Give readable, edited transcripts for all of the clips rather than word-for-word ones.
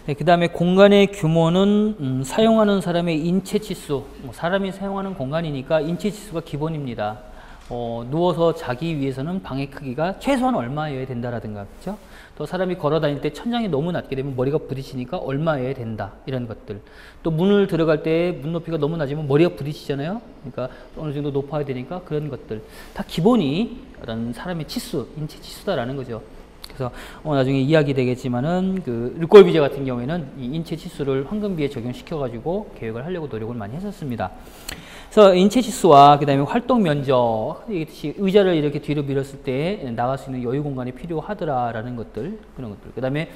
네, 그 다음에 공간의 규모는 사용하는 사람의 인체 치수, 사람이 사용하는 공간이니까 인체 치수가 기본입니다. 누워서 자기 위해서는 방의 크기가 최소한 얼마여야 된다라든가, 그렇죠? 또 사람이 걸어 다닐 때 천장이 너무 낮게 되면 머리가 부딪히니까 얼마여야 된다, 이런 것들. 또 문을 들어갈 때 문 높이가 너무 낮으면 머리가 부딪히잖아요. 그러니까 어느 정도 높아야 되니까 그런 것들 다 기본이 어떤 사람의 치수, 인체 치수다라는 거죠. 그래서 나중에 이야기 되겠지만은 그 르꼴비제 같은 경우에는 이 인체 치수를 황금비에 적용시켜 가지고 계획을 하려고 노력을 많이 했었습니다. 그래서 인체 치수와 그 다음에 활동 면적, 의자를 이렇게 뒤로 밀었을 때 나갈 수 있는 여유 공간이 필요하더라라는 것들, 그런 것들. 그 다음에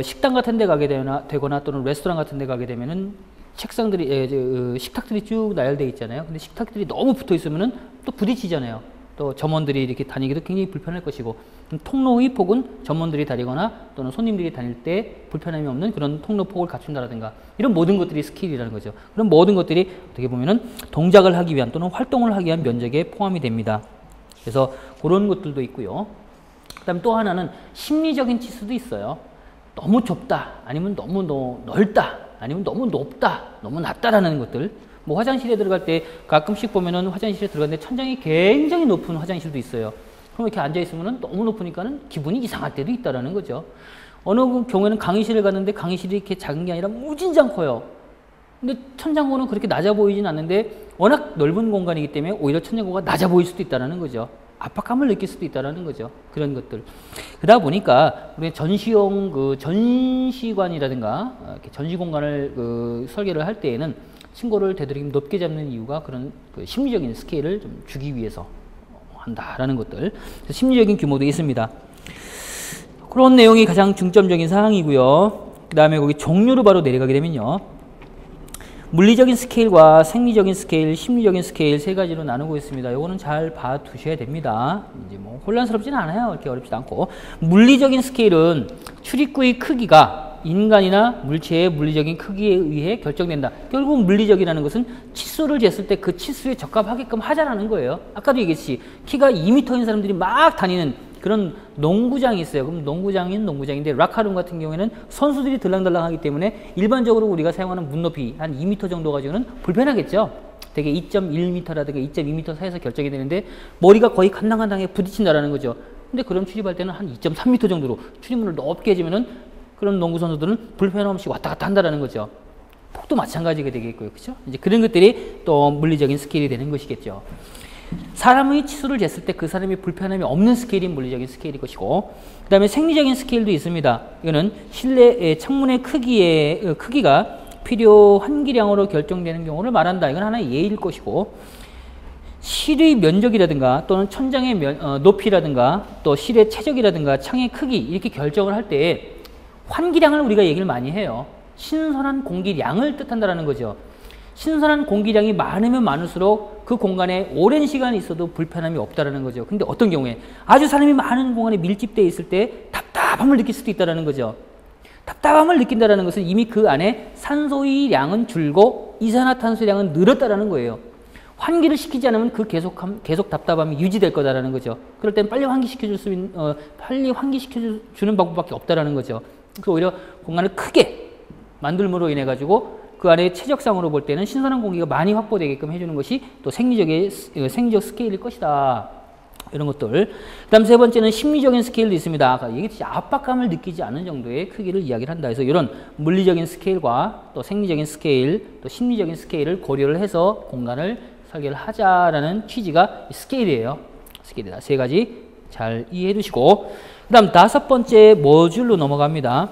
식당 같은 데 가게 되거나 또는 레스토랑 같은 데 가게 되면은 책상들이, 식탁들이 쭉 나열되어 있잖아요. 근데 식탁들이 너무 붙어 있으면은 또 부딪히잖아요. 또 점원들이 이렇게 다니기도 굉장히 불편할 것이고, 통로의 폭은 점원들이 다니거나 또는 손님들이 다닐 때 불편함이 없는 그런 통로 폭을 갖춘다라든가, 이런 모든 것들이 스킬이라는 거죠. 그런 모든 것들이 어떻게 보면은 동작을 하기 위한 또는 활동을 하기 위한 면적에 포함이 됩니다. 그래서 그런 것들도 있고요. 그 다음에 또 하나는 심리적인 치수도 있어요. 너무 좁다, 아니면 너무 넓다, 아니면 너무 높다, 너무 낮다라는 것들. 뭐 화장실에 들어갈 때 가끔씩 보면은 화장실에 들어갔는데 천장이 굉장히 높은 화장실도 있어요. 그럼 이렇게 앉아 있으면은 너무 높으니까는 기분이 이상할 때도 있다라는 거죠. 어느 경우에는 강의실을 갔는데 강의실이 이렇게 작은 게 아니라 무진장 커요. 근데 천장고는 그렇게 낮아 보이진 않는데 워낙 넓은 공간이기 때문에 오히려 천장고가 낮아 보일 수도 있다라는 거죠. 압박감을 느낄 수도 있다라는 거죠. 그런 것들. 그러다 보니까 우리 전시용 그 전시관이라든가 이렇게 전시 공간을 설계를 할 때에는 층고를 되도록 높게 잡는 이유가 그런 그 심리적인 스케일을 좀 주기 위해서 한다라는 것들. 심리적인 규모도 있습니다. 그런 내용이 가장 중점적인 사항이고요. 그 다음에 거기 종류로 바로 내려가게 되면요. 물리적인 스케일과 생리적인 스케일, 심리적인 스케일 세 가지로 나누고 있습니다. 요거는 잘 봐두셔야 됩니다. 이제 뭐 혼란스럽지는 않아요. 이렇게 어렵지도 않고. 물리적인 스케일은 출입구의 크기가 인간이나 물체의 물리적인 크기에 의해 결정된다. 결국 물리적이라는 것은 치수를 쟀을 때 그 치수에 적합하게끔 하자라는 거예요. 아까도 얘기했지. 키가 2m인 사람들이 막 다니는 그런 농구장이 있어요. 그럼 농구장인데 라카룸 같은 경우에는 선수들이 들락달락하기 때문에 일반적으로 우리가 사용하는 문 높이 한 2m 정도 가지고는 불편하겠죠. 되게 2.1m라든가 2.2m 사이에서 결정이 되는데 머리가 거의 간당간당하게 부딪힌다라는 거죠. 근데 그럼 출입할 때는 한 2.3m 정도로 출입문을 넓게 해주면은 그런 농구 선수들은 불편함 없이 왔다 갔다 한다라는 거죠. 폭도 마찬가지가 되겠고요. 그렇죠? 이제 그런 것들이 또 물리적인 스케일이 되는 것이겠죠. 사람의 치수를 쟀을 때 그 사람이 불편함이 없는 스케일이 물리적인 스케일일 것이고, 그 다음에 생리적인 스케일도 있습니다. 이거는 실내 창문의 크기가 필요한 기량으로 결정되는 경우를 말한다. 이건 하나의 예일 것이고, 실의 면적이라든가 또는 천장의 높이라든가 또 실의 최적이라든가 창의 크기 이렇게 결정을 할 때 환기량을 우리가 얘기를 많이 해요. 신선한 공기량을 뜻한다는 거죠. 신선한 공기량이 많으면 많을수록 그 공간에 오랜 시간 있어도 불편함이 없다는 거죠. 근데 어떤 경우에 아주 사람이 많은 공간에 밀집되어 있을 때 답답함을 느낄 수도 있다는 거죠. 답답함을 느낀다는 것은 이미 그 안에 산소의 양은 줄고 이산화탄소의 양은 늘었다는 거예요. 환기를 시키지 않으면 그 계속 답답함이 유지될 거다라는 거죠. 그럴 땐 빨리 환기시켜주는 방법밖에 없다라는 거죠. 그래서 오히려 공간을 크게 만들므로 인해 가지고 그 안에 최적상으로 볼 때는 신선한 공기가 많이 확보되게끔 해주는 것이 또 생리적 스케일일 것이다. 이런 것들. 그 다음 세 번째는 심리적인 스케일도 있습니다. 아까 얘기했듯이 압박감을 느끼지 않는 정도의 크기를 이야기를 한다. 그래서 이런 물리적인 스케일과 또 생리적인 스케일, 또 심리적인 스케일을 고려를 해서 공간을 설계를 하자라는 취지가 스케일이에요. 스케일이다. 세 가지 잘 이해해 두시고, 그 다음 다섯 번째 모듈로 넘어갑니다.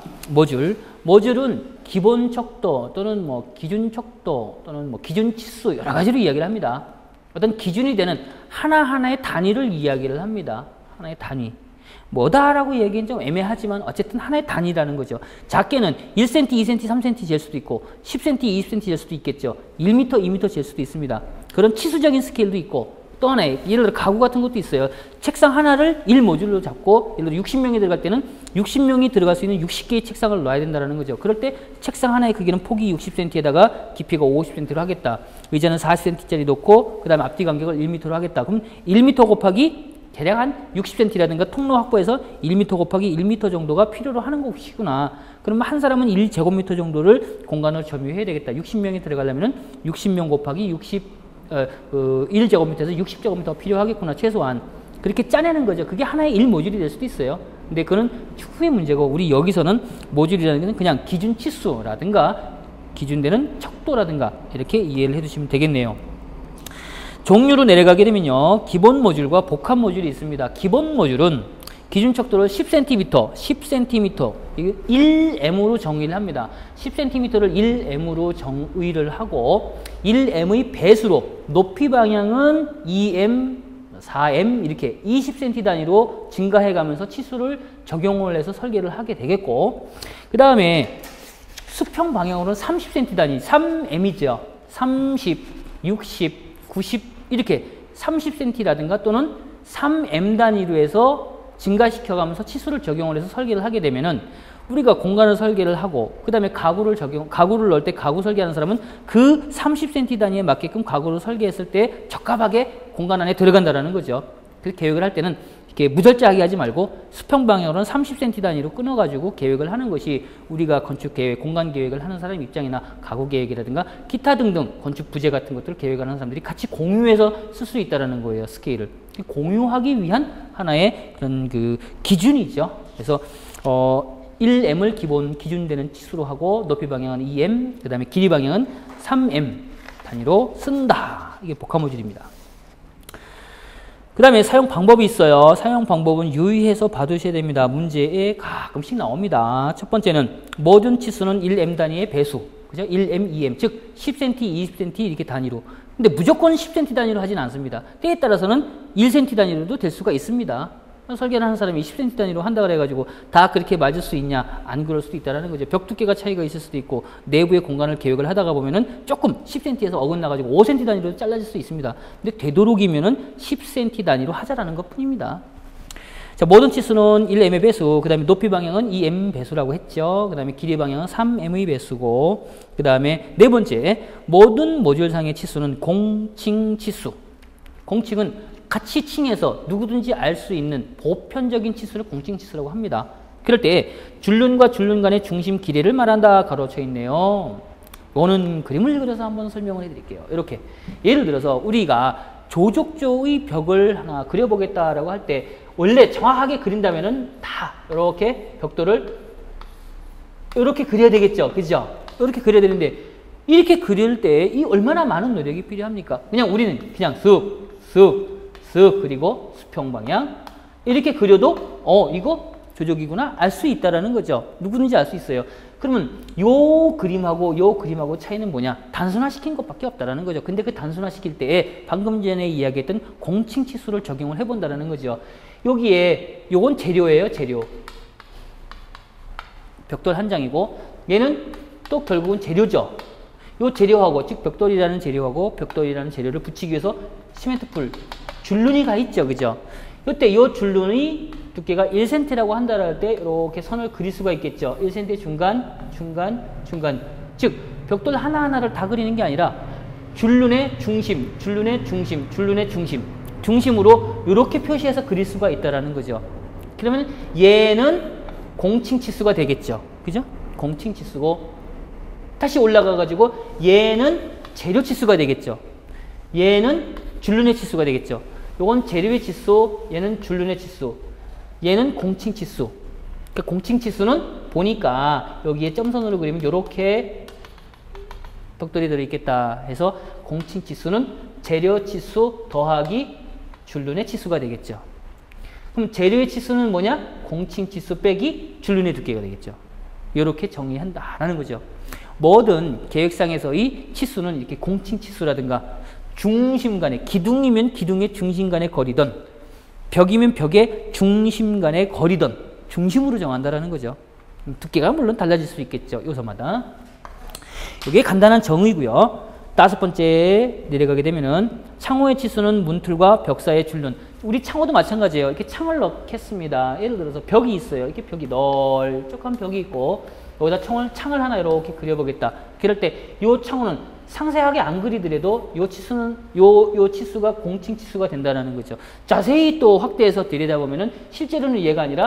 모듈은 기본 척도 또는 뭐 기준 척도 또는 뭐 기준 치수 여러 가지로 이야기를 합니다. 어떤 기준이 되는 하나하나의 단위를 이야기를 합니다. 하나의 단위. 뭐다라고 얘기는 좀 애매하지만 어쨌든 하나의 단위라는 거죠. 작게는 1cm, 2cm, 3cm 잴 수도 있고 10cm, 20cm 잴 수도 있겠죠. 1m, 2m 잴 수도 있습니다. 그런 치수적인 스케일도 있고, 또 하나의 예를 들어 가구 같은 것도 있어요. 책상 하나를 1모듈로 잡고 예를 들어 60명이 들어갈 때는 60명이 들어갈 수 있는 60개의 책상을 놔야 된다는 거죠. 그럴 때 책상 하나의 크기는 폭이 60cm에다가 깊이가 50cm로 하겠다. 의자는 40cm짜리 놓고 그 다음에 앞뒤 간격을 1m로 하겠다. 그럼 1m 곱하기 대략 한 60cm라든가 통로 확보해서 1m 곱하기 1m 정도가 필요로 하는 것이구나. 그러면 한 사람은 1제곱미터 정도를 공간을 점유해야 되겠다. 60명이 들어가려면 60명 곱하기 1제곱미터에서 60제곱미터가 필요하겠구나. 최소한. 그렇게 짜내는 거죠. 그게 하나의 1모듈이 될 수도 있어요. 근데 그건 추후의 문제고, 우리 여기서는 모듈이라는 것은 그냥 기준 치수라든가 기준되는 척도라든가 이렇게 이해를 해두시면 되겠네요. 종류로 내려가게 되면요, 기본 모듈과 복합 모듈이 있습니다. 기본 모듈은 기준 척도를 10cm, 10cm, 1m으로 정의를 합니다. 10cm를 1m으로 정의를 하고 1m의 배수로 높이 방향은 2m, 4m 이렇게 20cm 단위로 증가해 가면서 치수를 적용을 해서 설계를 하게 되겠고, 그 다음에 수평 방향으로는 30cm 단위, 3m이죠. 30, 60, 90 이렇게 30cm라든가 또는 3m 단위로 해서 증가시켜가면서 치수를 적용을 해서 설계를 하게 되면은 우리가 공간을 설계를 하고 그 다음에 가구를 넣을 때 가구 설계하는 사람은 그 30cm 단위에 맞게끔 가구를 설계했을 때 적합하게 공간 안에 들어간다라는 거죠. 그 계획을 할 때는 이렇게 무절제하게 하지 말고 수평 방향으로는 30cm 단위로 끊어가지고 계획을 하는 것이 우리가 건축 계획, 공간 계획을 하는 사람 입장이나 가구 계획이라든가 기타 등등 건축 부재 같은 것들을 계획하는 사람들이 같이 공유해서 쓸 수 있다는 거예요. 스케일을 공유하기 위한 하나의 그런 그 기준이죠. 그래서 1m을 기본 기준되는 치수로 하고 높이 방향은 2m, 그 다음에 길이 방향은 3m 단위로 쓴다. 이게 복합 모듈입니다. 그 다음에 사용 방법이 있어요. 사용 방법은 유의해서 봐두셔야 됩니다. 문제에 가끔씩 나옵니다. 첫 번째는 모든 치수는 1m 단위의 배수, 그죠? 1m, 2m, 즉 10cm, 20cm 이렇게 단위로. 근데 무조건 10cm 단위로 하진 않습니다. 때에 따라서는 1cm 단위로도 될 수가 있습니다. 설계를 하는 사람이 10cm 단위로 한다 그래가지고 다 그렇게 맞을 수 있냐? 안 그럴 수도 있다는 거죠. 벽 두께가 차이가 있을 수도 있고 내부의 공간을 계획을 하다가 보면은 조금 10cm에서 어긋나가지고 5cm 단위로 잘라질 수 있습니다. 근데 되도록이면은 10cm 단위로 하자라는 것 뿐입니다. 자, 모든 치수는 1m의 배수, 그 다음에 높이 방향은 2m 배수라고 했죠. 그 다음에 길이 방향은 3m의 배수고, 그 다음에 네 번째, 모든 모듈상의 치수는 공칭 치수. 공칭은 같이 칭해서 누구든지 알 수 있는 보편적인 치수를 공칭 치수라고 합니다. 그럴 때 줄눈과 줄눈 간의 중심 길이를 말한다 가로쳐 있네요. 이거는 그림을 그려서 한번 설명을 해드릴게요. 이렇게 예를 들어서 우리가 조족조의 벽을 하나 그려보겠다라고 할 때 원래 정확하게 그린다면은 다 이렇게 벽돌을 이렇게 그려야 되겠죠, 그죠? 이렇게 그려야 되는데 이렇게 그릴 때 이 얼마나 많은 노력이 필요합니까? 그냥 우리는 그냥 쓱 그리고 수평 방향 이렇게 그려도 이거 조족이구나 알 수 있다라는 거죠. 누구든지 알 수 있어요. 그러면 요 그림하고 차이는 뭐냐? 단순화시킨 것밖에 없다라는 거죠. 근데 그 단순화시킬 때에 방금 전에 이야기했던 공칭 치수를 적용을 해본다라는 거죠. 여기에 요건 재료예요, 재료. 벽돌 한 장이고 얘는 또 결국은 재료죠. 요 재료하고 즉 벽돌이라는 재료하고 벽돌이라는 재료를 붙이기 위해서 시멘트풀 줄눈이 가 있죠, 그죠? 이때 이 줄눈이 두께가 1cm라고 한다 할 때 이렇게 선을 그릴 수가 있겠죠. 1cm 중간. 즉 벽돌 하나하나를 다 그리는 게 아니라 줄눈의 중심으로 이렇게 표시해서 그릴 수가 있다라는 거죠. 그러면 얘는 공칭 치수가 되겠죠, 그죠? 공칭 치수고 다시 올라가 가지고 얘는 재료 치수가 되겠죠. 얘는 줄눈의 치수가 되겠죠. 요건 재료의 치수, 얘는 줄눈의 치수, 얘는 공칭 치수. 그러니까 공칭 치수는 보니까 여기에 점선으로 그리면 이렇게 벽돌이 들어있겠다 해서 공칭 치수는 재료 치수 더하기 줄눈의 치수가 되겠죠. 그럼 재료의 치수는 뭐냐? 공칭 치수 빼기 줄눈의 두께가 되겠죠. 이렇게 정의한다라는 거죠. 모든 계획상에서의 치수는 이렇게 공칭 치수라든가 중심 간의, 기둥이면 기둥의 중심 간의 거리든 벽이면 벽의 중심 간의 거리든 중심으로 정한다라는 거죠. 두께가 물론 달라질 수 있겠죠, 요소마다. 이게 간단한 정의고요. 다섯 번째 내려가게 되면은 창호의 치수는 문틀과 벽 사이의 줄눈. 우리 창호도 마찬가지예요. 이렇게 창을 넣겠습니다. 예를 들어서 벽이 있어요. 이렇게 벽이 널쩍한 벽이 있고 여기다 창을 하나 이렇게 그려보겠다. 그럴 때 이 창호는 상세하게 안 그리더라도 요 치수는 요 치수가 공칭 치수가 된다는 거죠. 자세히 또 확대해서 들여다보면은 실제로는 얘가 아니라